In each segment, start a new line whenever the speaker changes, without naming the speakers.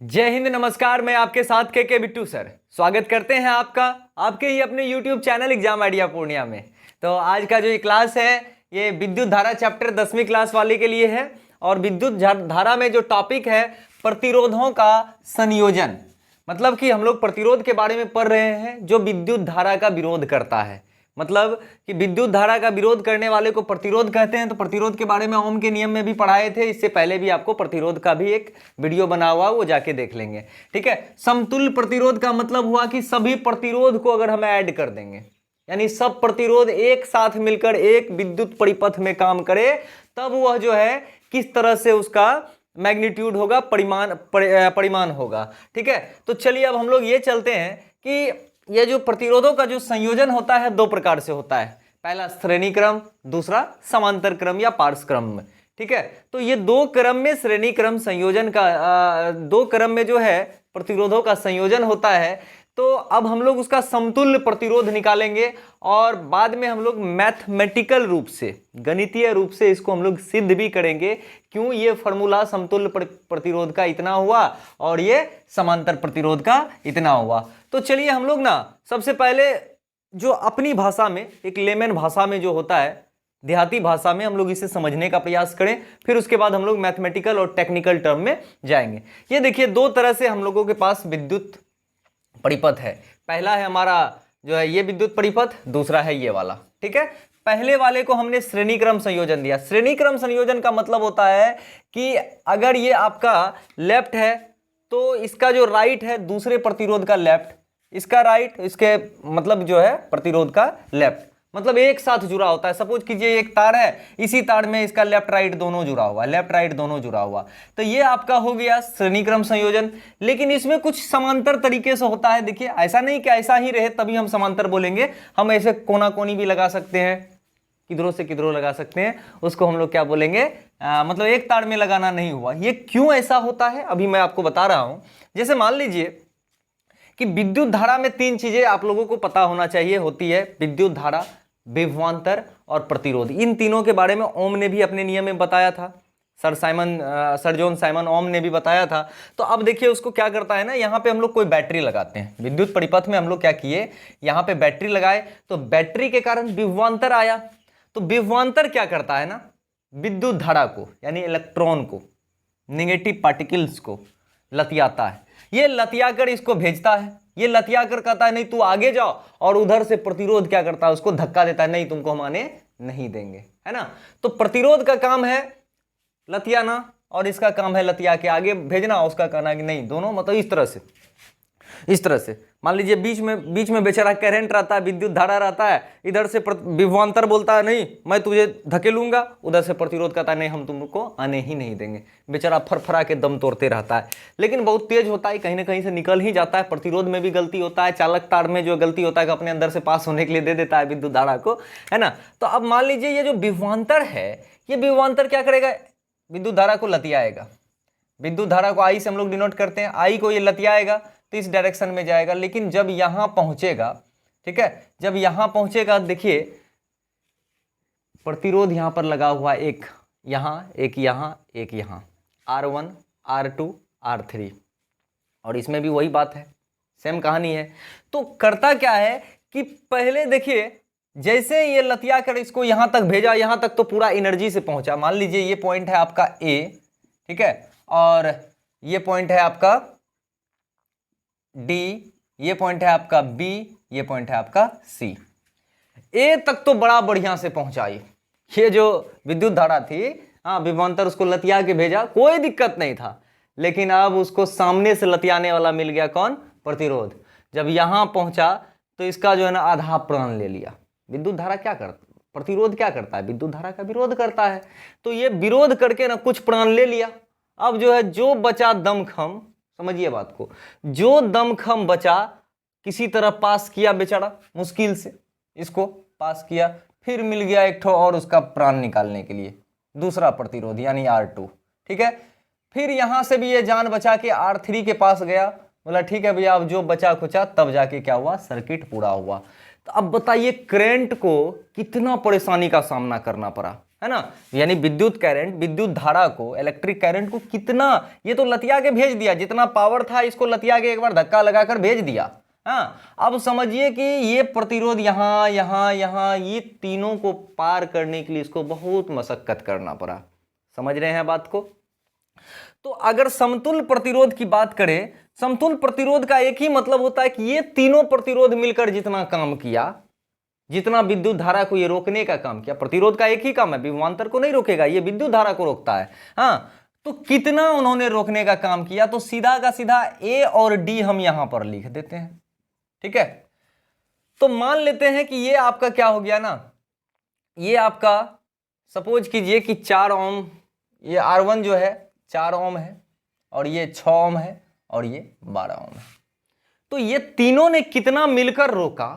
जय हिंद, नमस्कार। मैं आपके साथ के बिट्टू सर स्वागत करते हैं आपका आपके ही अपने YouTube channel exam idea Purnia में। तो आज का जो ये क्लास है ये विद्युत धारा चैप्टर 10वीं क्लास वाले के लिए है और विद्युत धारा में जो टॉपिक है प्रतिरोधों का संयोजन, मतलब कि हम लोग प्रतिरोध के बारे में पढ़ रहे हैं जो विद्युत धारा का विरोध करता है। मतलब कि विद्युत धारा का विरोध करने वाले को प्रतिरोध कहते हैं। तो प्रतिरोध के बारे में ओम के नियम में भी पढ़ाए थे, इससे पहले भी आपको प्रतिरोध का भी एक वीडियो बना हुआ, वो जाके देख लेंगे। ठीक है। समतुल्य प्रतिरोध का मतलब हुआ कि सभी प्रतिरोध को अगर हम ऐड कर देंगे, यानी सब प्रतिरोध एक साथ मिलकर एक विद्युत परिपथ में काम करे, तब वह जो है किस तरह से उसका मैग्नीट्यूड होगा, परिमाण होगा। ठीक है। तो चलिए अब हम लोग ये चलते हैं कि ये जो प्रतिरोधों का जो संयोजन होता है दो प्रकार से होता है। पहला श्रेणी क्रम, दूसरा समांतर क्रम या पार्श्व क्रम में। ठीक है। तो ये दो क्रम में श्रेणी क्रम संयोजन का दो क्रम में जो है प्रतिरोधों का संयोजन होता है। तो अब हम लोग उसका समतुल्य प्रतिरोध निकालेंगे और बाद में हम लोग मैथमेटिकल रूप से, गणितीय रूप से इसको हम लोग सिद्ध भी करेंगे। क्यों ये फॉर्मूला समतुल्य प्रतिरोध का इतना हुआ और ये समांतर प्रतिरोध का इतना हुआ। तो चलिए हम लोग ना सबसे पहले जो अपनी भाषा में, एक लेमन भाषा में जो होता है, देहाती भाषा में, हम लोग इसे समझने का प्रयास करें। फिर उसके बाद हम लोग मैथमेटिकल और टेक्निकल टर्म में जाएंगे। ये देखिए दो तरह से हम लोगों के पास विद्युत परिपथ है। पहला है हमारा जो है ये विद्युत परिपथ, दूसरा है ये वाला। ठीक है। पहले वाले को हमने श्रेणी क्रम संयोजन दिया। श्रेणी क्रम संयोजन का मतलब होता है कि अगर ये आपका लेफ्ट है तो इसका जो राइट है दूसरे प्रतिरोध का लेफ्ट, इसका राइट, इसके मतलब जो है प्रतिरोध का लेफ्ट, मतलब एक साथ जुड़ा होता है। सपोज कीजिए एक तार है, इसी तार में इसका लेफ्ट राइट दोनों जुड़ा हुआ, लेफ्ट राइट दोनों जुड़ा हुआ। तो ये आपका हो गया श्रेणी क्रम संयोजन। लेकिन इसमें कुछ समांतर तरीके से होता है। देखिए ऐसा नहीं कि ऐसा ही रहे तभी हम समांतर बोलेंगे, हम ऐसे कोना कोनी भी लगा सकते हैं, किधरों से किधरों लगा सकते हैं, उसको हम लोग क्या बोलेंगे, मतलब एक तार में लगाना नहीं हुआ। ये क्यों ऐसा होता है अभी मैं आपको बता रहा हूं। जैसे मान लीजिए कि विद्युत धारा में तीन चीजें आप लोगों को पता होना चाहिए होती है, विद्युत धारा, विभवांतर और प्रतिरोध। इन तीनों के बारे में ओम ने भी अपने नियम में बताया था, सर जॉन साइमन ओम ने भी बताया था। तो अब देखिए उसको क्या करता है ना, यहाँ पे हम लोग कोई बैटरी लगाते हैं विद्युत परिपथ में। हम लोग क्या किए, यहाँ पे बैटरी लगाए तो बैटरी के कारण विभवांतर आया। तो विभवांतर क्या करता है ना, विद्युत धारा को यानी इलेक्ट्रॉन को, नेगेटिव पार्टिकल्स को लतियाता है। ये लतिया कर इसको भेजता है, ये लतिया कर कहता है नहीं तू आगे जाओ, और उधर से प्रतिरोध क्या करता है, उसको धक्का देता है, नहीं तुमको हम आने नहीं देंगे, है ना। तो प्रतिरोध का काम है लतियाना और इसका काम है लतिया के आगे भेजना, उसका कहना है कि नहीं, दोनों मतलब इस तरह से मान लीजिए बीच में बेचारा करंट रहता है, विद्युत धारा रहता है, इधर से विभवांतर बोलता है नहीं मैं तुझे धकेलूंगा, उधर से प्रतिरोध कहता है नहीं हम तुमको आने ही नहीं देंगे। बेचारा फरफरा के दम तोड़ते रहता है, लेकिन बहुत तेज होता है, कहीं ना कहीं से निकल ही जाता है। प्रतिरोध में भी गलती होता है, चालक तार में जो गलती होता है कि अपने अंदर से पास होने के लिए दे देता है विद्युत धारा को, है ना। तो अब मान लीजिए ये जो विभवांतर है, ये विभवांतर क्या करेगा, विद्युत धारा को लतियाएगा। विद्युत धारा को आई से हम लोग डिनोट करते हैं, आई को ये लतियाएगा तो इस डायरेक्शन में जाएगा। लेकिन जब यहां पहुंचेगा, ठीक है, जब यहां पहुंचेगा, देखिए प्रतिरोध यहां पर लगा हुआ, एक यहां, एक यहां, एक यहां, R1, R2, R3, और इसमें भी वही बात है, सेम कहानी है। तो करता क्या है कि पहले देखिए जैसे ये लतिया कर इसको यहां तक भेजा, यहां तक तो पूरा एनर्जी से पहुंचा। मान लीजिए ये पॉइंट है आपका A, ठीक है, और ये पॉइंट है आपका D, ये पॉइंट है आपका B, ये पॉइंट है आपका C। A तक तो बड़ा बढ़िया से पहुंचाई, ये जो विद्युत धारा थी, हाँ विभवांतर उसको लतिया के भेजा, कोई दिक्कत नहीं था। लेकिन अब उसको सामने से लतियाने वाला मिल गया, कौन, प्रतिरोध। जब यहां पहुंचा तो इसका जो है ना आधा प्राण ले लिया। विद्युत धारा क्या करता, प्रतिरोध क्या करता है, विद्युत धारा का विरोध करता है। तो ये विरोध करके ना कुछ प्राण ले लिया। अब जो है जो बचा दमखम, समझिए बात को, जो दमखम बचा किसी तरह पास किया बेचारा, मुश्किल से इसको पास किया, फिर मिल गया एक ठो और उसका प्राण निकालने के लिए दूसरा प्रतिरोध यानी R2, ठीक है। फिर यहां से भी ये जान बचा के R3 के पास गया, बोला ठीक है भैया अब जो बचा खुचा, तब जाके क्या हुआ, सर्किट पूरा हुआ। तो अब बताइए करंट को कितना परेशानी का सामना करना पड़ा, है ना। यानी विद्युत करंट, विद्युत धारा को, इलेक्ट्रिक करंट को कितना, ये तो लतिया के भेज दिया, जितना पावर था इसको लतिया के एक बार धक्का लगाकर भेज दिया। हाँ, अब समझिए कि ये प्रतिरोध यहाँ यहाँ यहाँ, ये तीनों को पार करने के लिए इसको बहुत मशक्कत करना पड़ा। समझ रहे हैं बात को। तो अगर समतुल्य प्रतिरोध की बात करें, समतुल्य प्रतिरोध का एक ही मतलब होता है कि ये तीनों प्रतिरोध मिलकर जितना काम किया, जितना विद्युत धारा को ये रोकने का काम किया, प्रतिरोध का एक ही काम है, विभवांतर को नहीं रोकेगा, ये विद्युत धारा को रोकता है। हाँ, तो कितना उन्होंने रोकने का काम किया, तो सीधा का सीधा ए और डी हम यहां पर लिख देते हैं। ठीक है, तो मान लेते हैं कि ये आपका क्या हो गया ना, ये आपका सपोज कीजिए कि 4 ओम, ये R1 जो है 4 ओम है, और ये 6 ओम है, और ये 12 ओम है। तो ये तीनों ने कितना मिलकर रोका,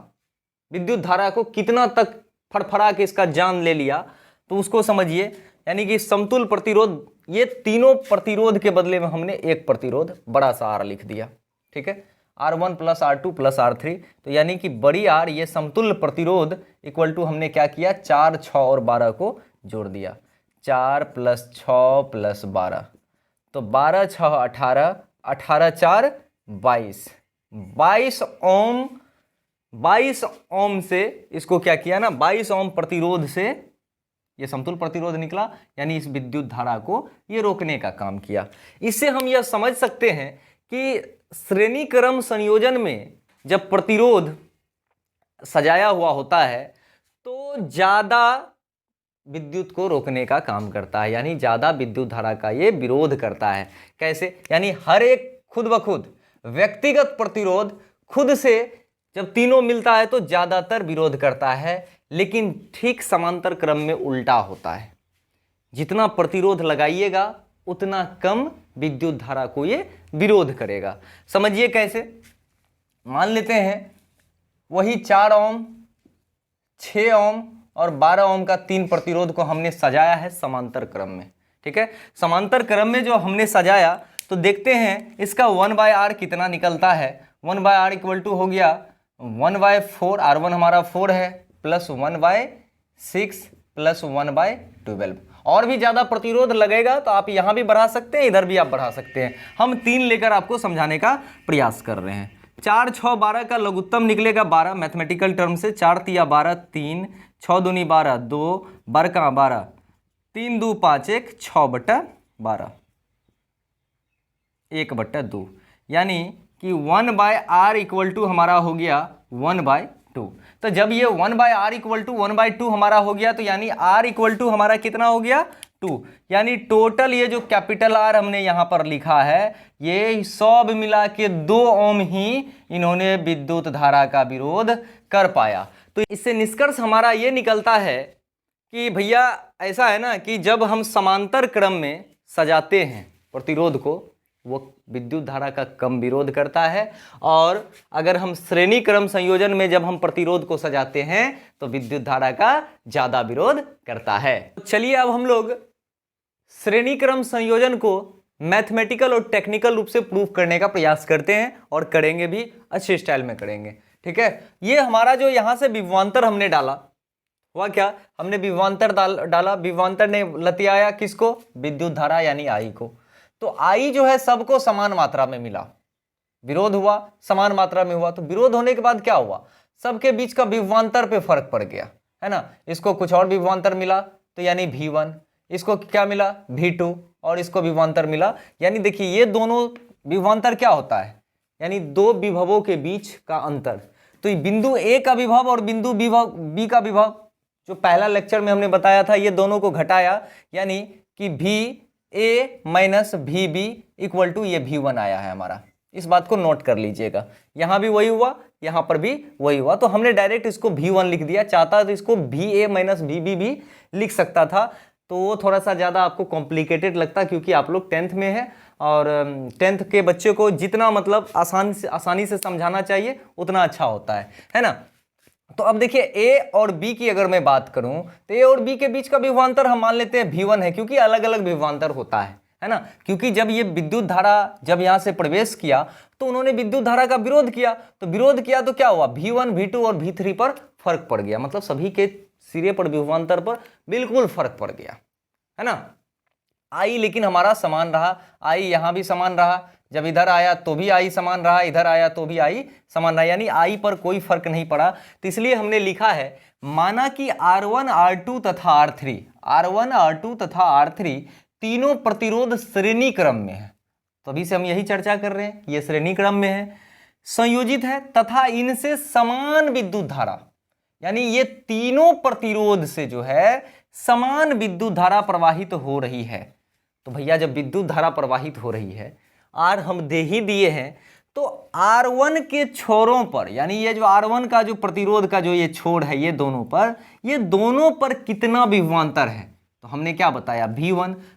विद्युत धारा को कितना तक फड़फड़ा के इसका जान ले लिया, तो उसको समझिए। यानी कि समतुल्य प्रतिरोध, ये तीनों प्रतिरोध के बदले में हमने एक प्रतिरोध बड़ा सा R लिख दिया। ठीक है, R1 plus R2 plus R3, तो यानी कि बड़ी R, ये समतुल्य प्रतिरोध इक्वल टू हमने क्या किया, 4, 6 और 12 को जोड़ दिया। 4 प्लस 6 प्लस 12, तो 12 6 18, 18 4 22, 22 ओम, 22 ओम से इसको क्या किया ना, 22 ओम प्रतिरोध से ये समतुल्य प्रतिरोध निकला, यानी इस विद्युत धारा को ये रोकने का काम किया। इससे हम यह समझ सकते हैं कि श्रेणी क्रम संयोजन में जब प्रतिरोध सजाया हुआ होता है तो ज्यादा विद्युत को रोकने का काम करता है, यानी ज्यादा विद्युत धारा का ये विरोध करता है। कैसे, यानी हर एक खुद ब खुद व्यक्तिगत प्रतिरोध खुद से जब तीनों मिलता है तो ज्यादातर विरोध करता है, लेकिन ठीक समांतर क्रम में उल्टा होता है। जितना प्रतिरोध लगाइएगा उतना कम विद्युत धारा को ये विरोध करेगा। समझिए कैसे, मान लेते हैं वही 4 ओम, 6 ओम और 12 ओम का 3 प्रतिरोध को हमने सजाया है समांतर क्रम में। ठीक है, समांतर क्रम में जो हमने सजाया, तो देखते हैं इसका 1/r कितना निकलता है। 1/r इक्वल टू हो गया 1/4, R1 हमारा 4 है, प्लस 1/6 प्लस 1/12। और भी ज्यादा प्रतिरोध लगेगा तो आप यहां भी बढ़ा सकते हैं, इधर भी आप बढ़ा सकते हैं। हम 3 लेकर आपको समझाने का प्रयास कर रहे हैं। 4 6 12 का लघुत्तम निकलेगा 12 मैथमेटिकल टर्म से। 4 तिया 12, 3, 6 दूनी 12, 2, 12 12, 3 2 5 1, 6/12, 1/2, यानी कि 1/r इक्वल टू हमारा हो गया 1/2। तो जब ये 1/r इक्वल टू 1/2 हमारा हो गया, तो यानी r इक्वल टू हमारा कितना हो गया, 2। यानी टोटल ये जो कैपिटल R हमने यहाँ पर लिखा है, ये सब मिला के 2 ओम ही इन्होंने विद्युत धारा का विरोध कर पाया। तो इससे निष्कर्ष हमारा ये निकलता है कि भैया ऐसा है ना कि जब हम समांतर क्रम में सजाते हैं प्रतिरोध को, वो विद्युत धारा का कम विरोध करता है, और अगर हम श्रेणी क्रम संयोजन में जब हम प्रतिरोध को सजाते हैं तो विद्युत धारा का ज्यादा विरोध करता है। तो चलिए अब हम लोग श्रेणी क्रम संयोजन को मैथमेटिकल और टेक्निकल रूप से प्रूव करने का प्रयास करते हैं, और करेंगे भी, अच्छे स्टाइल में करेंगे। ठीक है, ये हमारा जो यहां से विभवांतर हमने डाला, हुआ क्या, हमने विभवांतर डाला, विभवांतर ने लतियाया किसको, विद्युत धारा यानी आई को। तो आई जो है सबको समान मात्रा में मिला, विरोध हुआ समान मात्रा में हुआ, तो विरोध होने के बाद क्या हुआ, सबके बीच का विभवांतर पे फर्क पड़ गया, है ना। इसको कुछ और विभवांतर मिला तो यानी V1, इसको क्या मिला V2, और इसको विभवांतर मिला, यानी देखिए ये दोनों विभवांतर क्या होता है, यानी दो विभवों के बीच का अंतर। तो ये बिंदु A का विभव और बिंदु B का विभव, जो पहला लेक्चर में हमने बताया था, ये दोनों को घटाया, यानी कि VA minus VB equal to ये V1 आया है हमारा। इस बात को नोट कर लीजिएगा, यहां भी वही हुआ, यहां पर भी वही हुआ। तो हमने डायरेक्ट इसको V1 लिख दिया, चाहता तो इसको VA माइनस VB भी लिख सकता था, तो वो थोड़ा सा ज़्यादा आपको कॉम्प्लिकेटेड लगता, क्योंकि आप लोग 10th में हैं, और 10th के बच्चे को जितना मतलब आसानी से समझाना चाहिए उतना अच्छा होता है ना। तो अब देखिए A और B की अगर मैं बात करूं, तो A और B के बीच का विभवांतर हम मान लेते हैं V1 है, क्योंकि अलग अलग विभवांतर होता है ना। क्योंकि जब ये विद्युत धारा जब यहां से प्रवेश किया तो उन्होंने विद्युत धारा का विरोध किया, तो विरोध किया तो क्या हुआ, V1 V2 और V3 पर फर्क पड़ गया, मतलब सभी के सिरे पर विभवांतर पर बिल्कुल फर्क पड़ गया, है ना। आई लेकिन हमारा समान रहा, आई यहाँ भी समान रहा, जब इधर आया तो भी आई समान रहा, इधर आया तो भी आई समान रहा, यानी आई पर कोई फर्क नहीं पड़ा। तो इसलिए हमने लिखा है, माना कि R1 R2 तथा R3, R1 R2 तथा R3 तीनों प्रतिरोध श्रेणी क्रम में है। तो अभी से हम यही चर्चा कर रहे हैं, ये श्रेणी क्रम में है, संयोजित है तथा इनसे समान विद्युत धारा, यानी ये तीनों प्रतिरोध से जो है समान विद्युत धारा प्रवाहित हो रही है। तो भैया जब विद्युत धारा प्रवाहित हो रही है, आर हम दे ही दिए हैं, तो R1 के छोरों पर, यानी ये जो R1 का जो प्रतिरोध का जो ये छोर है, ये दोनों पर कितना विभवांतर है। तो हमने क्या बताया,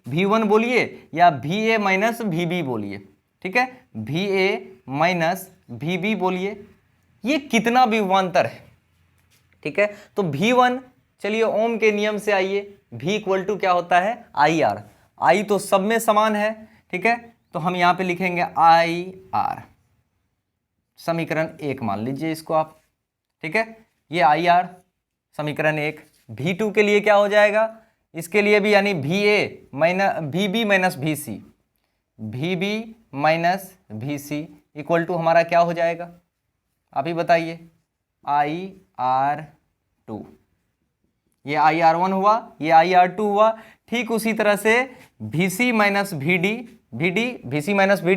V1 बोलिए या VA माइनस VB बोलिए, ठीक है, VA माइनस VB बोलिए, ये कितना विभवांतर है, ठीक है। तो V1, चलिए ओम के नियम से आइए, V इक्वल टू क्या होता है, IR, I तो सब में समान है, ठीक है, तो हम यहाँ पे लिखेंगे IR, समीकरण 1 मान लीजिए इसको आप, ठीक है, ये IR समीकरण 1। V2 के लिए क्या हो जाएगा, इसके लिए भी, यानी VB minus VC equal to हमारा क्या हो जाएगा, आप ही बताइए, IR2, ये IR1 हुआ, ये IR2 हुआ। ठीक उसी तरह से VC माइनस VD,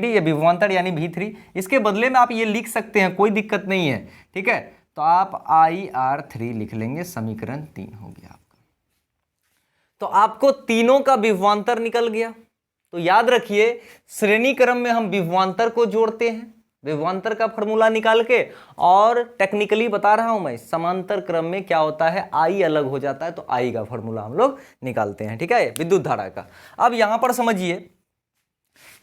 ये विभवांतर यानी V3, इसके बदले में आप ये लिख सकते हैं, कोई दिक्कत नहीं है, ठीक है। तो आप IR3 लिख लेंगे, समीकरण 3 हो गया आपका। तो आपको तीनों का विभवांतर निकल गया। तो याद रखिए, श्रेणी क्रम में हम विभवांतर को जोड़ते हैं, विभवांतर का फॉर्मूला निकाल के, और टेक्निकली बता रहा हूं मैं, समांतर क्रम में क्या होता है, आई अलग हो जाता है, तो आई का फॉर्मूला हम लोग निकालते हैं, ठीक है, विद्युत धारा का। अब यहां पर समझिए,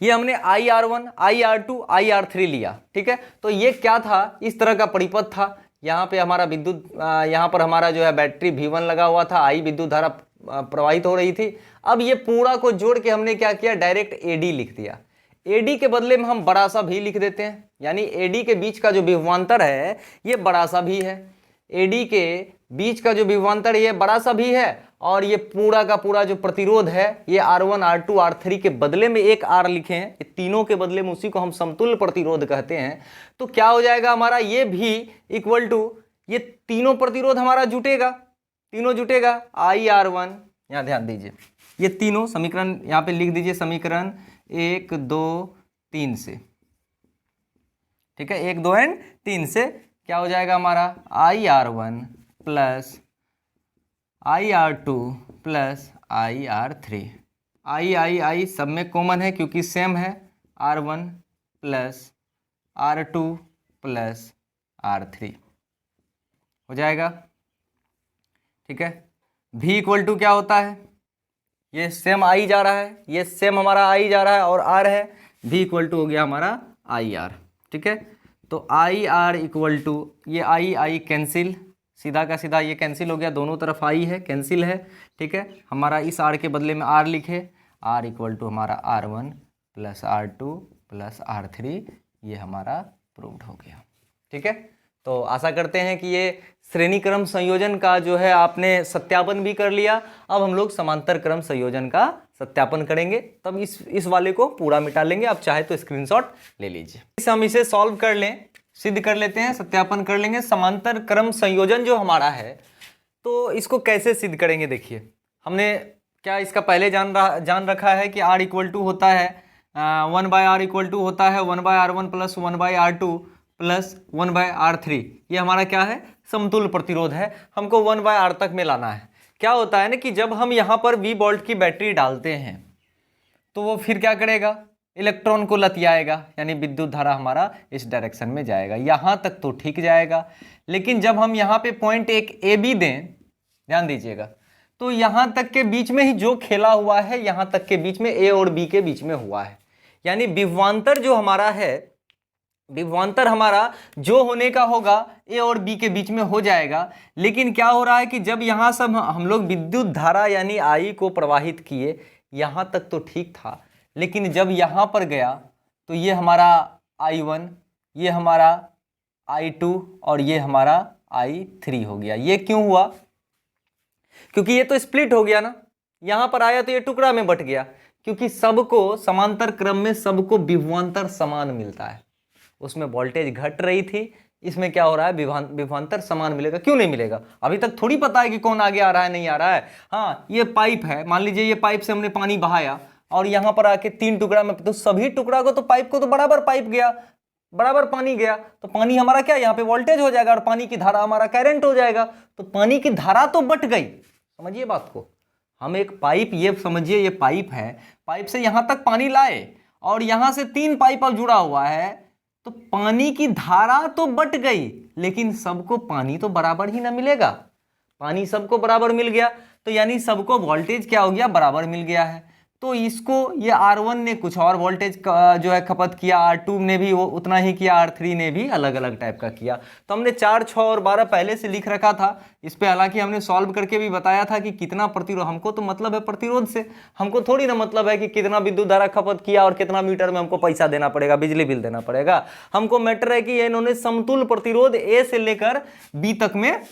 ये हमने IR1, IR2, IR3 लिया, ठीक है। तो ये क्या था, इस तरह का परिपथ था, यहाँ पे हमारा विद्युत, यहाँ पर हमारा जो है बैटरी V1 लगा हुआ था, आई विद्युत धारा प्रवाहित हो रही थी। अब ये पूरा को जोड़ के हमने क्या किया, डायरेक्ट AD लिख दिया। AD के बदले में हम बड़ा सा भी लिख देते हैं, यानी AD के बीच का जो विभवांतर है ये बड़ा सा भी है, AD के बीच का जो विभवांतर ये बड़ा सा भी है, और ये पूरा का पूरा जो प्रतिरोध है ये R1, R2, R3 के बदले में एक R लिखे हैं, ये तीनों के बदले में, उसी को हम समतुल्य प्रतिरोध कहते हैं। तो क्या हो जाएगा हमारा, ये भी इक्वल टू, ये तीनों प्रतिरोध हमारा जुटेगा, तीनों जुटेगा, IR1, यहाँ ध्यान दीजिए, ये तीनों समीकरण यहाँ पे लिख दीजिए, समीकरण 1, 2, 3 से, ठीक है, 1, 2 एंड 3 से क्या हो जाएगा हमारा, IR1 plus IR2 plus IR3, आई सब में कॉमन है क्योंकि सेम है, R1 plus R2 plus R3 हो जाएगा, ठीक है। V इक्वल टू क्या होता है, ये सेम आई जा रहा है, ये सेम हमारा आई जा रहा है और R है, V इक्वल टू हो गया हमारा IR, ठीक है। तो IR इक्वल टू, ये आई कैंसिल, सीधा का सीधा ये कैंसिल हो गया, दोनों तरफ आई है, कैंसिल है, ठीक है। हमारा इस R के बदले में R लिखे, R इक्वल टू हमारा R1 plus R2 plus R3, ये हमारा प्रूव्ड हो गया, ठीक है। तो आशा करते हैं कि ये श्रेणी क्रम संयोजन का जो है आपने सत्यापन भी कर लिया। अब हम लोग समांतर क्रम संयोजन का सत्यापन करेंगे, तब इस वाले को पूरा मिटा लेंगे। आप चाहे तो स्क्रीनशॉट ले लीजिए। हम इसे सॉल्व कर लें, सिद्ध कर लेते हैं, सत्यापन कर लेंगे। समांतर क्रम संयोजन जो हमारा है, तो इसको कैसे सिद्ध करेंगे, देखिए हमने क्या इसका पहले जान रखा है कि R इक्वल टू होता है 1/R इक्वल टू होता है 1/R1 plus 1/R2 plus 1/R3। ये हमारा क्या है, समतुल्य प्रतिरोध है, हमको 1/R तक में लाना है। क्या होता है ना कि जब हम यहाँ पर V वोल्ट की बैटरी डालते हैं तो वो फिर क्या करेगा, इलेक्ट्रॉन को लतियाएगा, यानी विद्युत धारा हमारा इस डायरेक्शन में जाएगा, यहाँ तक तो ठीक जाएगा। लेकिन जब हम यहाँ पे पॉइंट एक AB दें, ध्यान दीजिएगा, तो यहाँ तक के बीच में ही जो खेला हुआ है, यहाँ तक के बीच में A और B के बीच में हुआ है, यानी विभवांतर जो हमारा है, विभवांतर हमारा जो होने का होगा A और B के बीच में हो जाएगा। लेकिन क्या हो रहा है कि जब यहाँ सब हम लोग विद्युत धारा यानी I को प्रवाहित किए, यहाँ तक तो ठीक था, लेकिन जब यहाँ पर गया तो ये हमारा I1, ये हमारा I2 और ये हमारा I3 हो गया। ये क्यों हुआ, क्योंकि ये तो स्प्लिट हो गया ना, यहां पर आया तो ये टुकड़ा में बट गया, क्योंकि सबको समांतर क्रम में सबको विभवांतर समान मिलता है। उसमें वोल्टेज घट रही थी, इसमें क्या हो रहा है, विभवांतर समान मिलेगा। क्यों नहीं मिलेगा? अभी तक थोड़ी पता है कि कौन आगे आ रहा है नहीं आ रहा है। हाँ, ये पाइप है, मान लीजिए ये पाइप से हमने पानी बहाया और यहां पर आके 3 टुकड़ा में, तो सभी टुकड़ा को तो पाइप को तो बराबर पाइप गया, बराबर पानी गया, तो पानी हमारा क्या, यहाँ पे वोल्टेज हो जाएगा और पानी की धारा हमारा करंट हो जाएगा। तो पानी की धारा तो बट गई, समझिए बात को। हम एक पाइप, ये समझिए ये पाइप है, पाइप से यहां तक पानी लाए और यहां से 3 पाइप अब जुड़ा हुआ है, तो पानी की धारा तो बट गई, लेकिन सबको पानी तो बराबर ही ना मिलेगा। पानी सबको बराबर मिल गया, तो यानी सबको वोल्टेज क्या हो गया, बराबर मिल गया है। तो इसको ये R1 ने कुछ और वोल्टेज जो है खपत किया, R2 ने भी वो उतना ही किया, R3 ने भी अलग अलग टाइप का किया। तो हमने 4, 6 और 12 पहले से लिख रखा था इस पे, हालांकि हमने सॉल्व करके भी बताया था कि कितना प्रतिरोध, हमको तो मतलब है प्रतिरोध से, हमको थोड़ी ना मतलब है कि कितना विद्युत धारा खपत किया और कितना मीटर में हमको पैसा देना पड़ेगा, बिजली बिल देना पड़ेगा। हमको मैटर है कि इन्होंने समतुल्य प्रतिरोध ए से लेकर बी तक में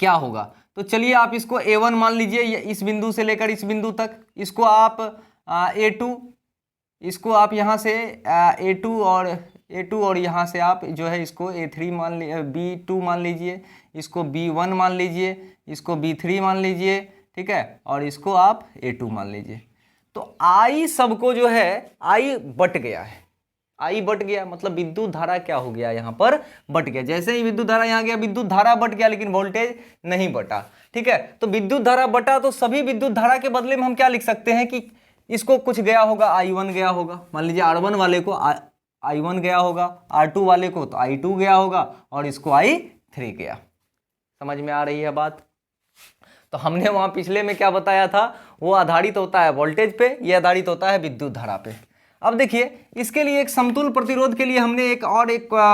क्या होगा। तो चलिए आप इसको A1 मान लीजिए, इस बिंदु से लेकर इस बिंदु तक, इसको आप A2, इसको आप यहाँ से A2 और यहाँ से आप जो है इसको A3 मान लीजिए, B2 मान लीजिए, इसको B1 मान लीजिए, इसको B3 मान लीजिए, ठीक है, और इसको आप A2 मान लीजिए। तो I सबको जो है I बट गया है, आई बट गया, मतलब विद्युत धारा क्या हो गया, यहां पर बट गया। जैसे ही विद्युत धारा यहां गया, विद्युत धारा बट गया, लेकिन वोल्टेज नहीं बटा। ठीक है, तो विद्युत धारा बटा, तो सभी विद्युत धारा के बदले में हम क्या लिख सकते हैं कि इसको कुछ गया होगा, I1 गया होगा, मान लीजिए R1 वाले को I1 गया होगा, R2 वाले को तो I2 गया होगा, और इसको I3 गया। समझ में आ रही है बात? तो हमने वहां पिछले में क्या बताया था, वो आधारित होता है वोल्टेज पे, ये आधारित होता है विद्युत धारा पे। अब देखिए, इसके लिए एक समतुल्य प्रतिरोध के लिए हमने एक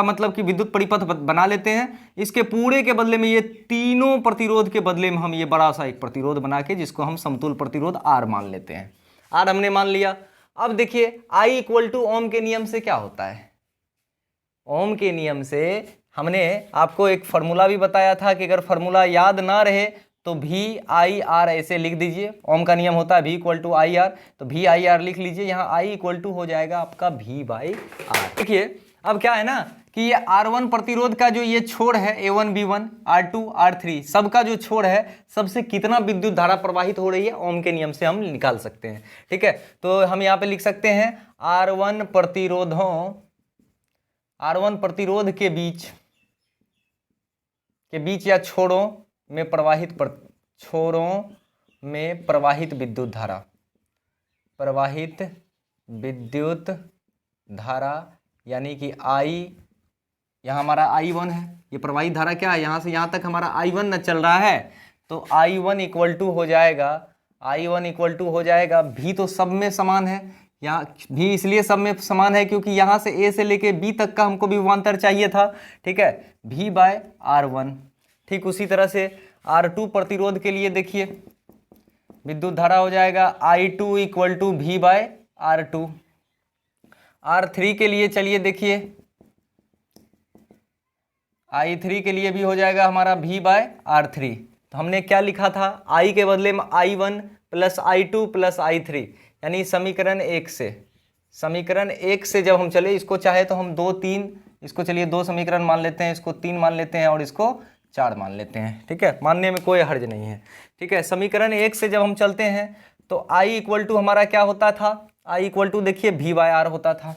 मतलब कि विद्युत परिपथ बना लेते हैं। इसके पूरे के बदले में, ये तीनों प्रतिरोध के बदले में हम ये बड़ा सा एक प्रतिरोध बना के, जिसको हम समतुल्य प्रतिरोध R मान लेते हैं। R हमने मान लिया। अब देखिए I इक्वल टू ओम के नियम से क्या होता है, ओम के नियम से हमने आपको एक फॉर्मूला भी बताया था कि अगर फॉर्मूला याद ना रहे तो VIR ऐसे लिख दीजिए। ओम का नियम होता है V इक्वल टू IR, तो VIR लिख लीजिए। यहाँ I इक्वल टू हो जाएगा आपका V/R। देखिए अब क्या है ना कि ये R1 प्रतिरोध का जो ये छोर है, A1 B1 R2 R3 सबका जो छोर है, सबसे कितना विद्युत धारा प्रवाहित हो रही है, ओम के नियम से हम निकाल सकते हैं। ठीक है, तो हम यहाँ पे लिख सकते हैं R1 प्रतिरोध के बीच या छोरों में प्रवाहित विद्युत धारा, यानी कि I, यहाँ हमारा I1 है, ये प्रवाहित धारा क्या है, यहाँ से यहाँ तक हमारा I1 न चल रहा है, तो I1 इक्वल टू हो जाएगा V, तो सब में समान है, यहाँ भी इसलिए सब में समान है क्योंकि यहाँ से A से लेके B तक का हमको विभवांतर चाहिए था। ठीक है, V/R1। ठीक उसी तरह से R2 प्रतिरोध के लिए देखिए विद्युत धारा हो जाएगा I2 equal to V/R2। R3 के लिए चलिए देखिए, I3 के लिए भी हो जाएगा हमारा V/R3। तो हमने क्या लिखा था, I के बदले में I1 plus I2 plus I3, यानी समीकरण 1 से जब हम चले, इसको चाहे तो हम 2, 3, इसको चलिए 2 समीकरण मान लेते हैं, इसको 3 मान लेते हैं और इसको 4 मान लेते हैं। ठीक है, मानने में कोई हर्ज नहीं है। ठीक है, समीकरण 1 से जब हम चलते हैं तो I इक्वल टू हमारा क्या होता था, I इक्वल टू देखिए V/R होता था।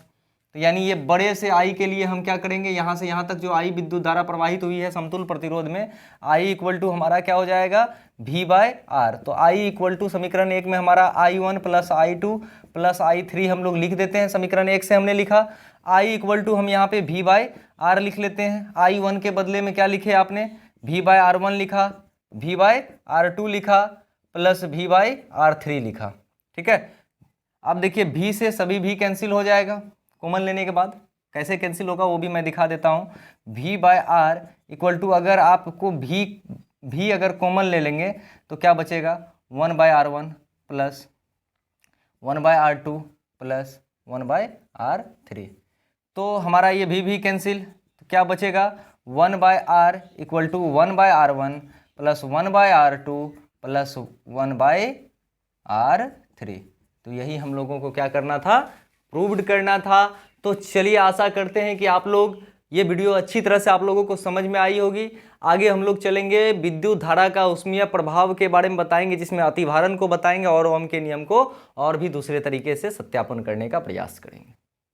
तो यानी ये बड़े से I के लिए हम क्या करेंगे, यहाँ से यहाँ तक जो I विद्युत धारा प्रवाहित हुई है समतुल्य प्रतिरोध में, I इक्वल टू हमारा क्या हो जाएगा V/R। तो I इक्वल टू समीकरण 1 में हमारा I1 plus I2 plus I3 हम लोग लिख देते हैं। समीकरण 1 से हमने लिखा I इक्वल टू, हम यहाँ पे V/R लिख लेते हैं। I1 के बदले में क्या लिखे आपने, V/R1 लिखा, V/R2 लिखा प्लस V/R3 लिखा। ठीक है, अब देखिए V से सभी V कैंसिल हो जाएगा, कॉमन लेने के बाद कैसे कैंसिल होगा वो भी मैं दिखा देता हूँ। V/R इक्वल टू, अगर आपको V अगर कॉमन ले लेंगे तो क्या बचेगा, 1/R1 plus 1/R2 plus 1/R3। तो हमारा ये V कैंसिल, तो क्या बचेगा, 1/R equal to 1/R1 plus 1/R2 plus 1/r3। तो यही हम लोगों को क्या करना था, प्रूव्ड करना था। तो चलिए आशा करते हैं कि आप लोग ये वीडियो अच्छी तरह से आप लोगों को समझ में आई होगी। आगे हम लोग चलेंगे विद्युत धारा का ऊष्मीय प्रभाव के बारे में बताएंगे, जिसमें अतिभारण को बताएंगे और ओम के नियम को और भी दूसरे तरीके से सत्यापन करने का प्रयास करेंगे।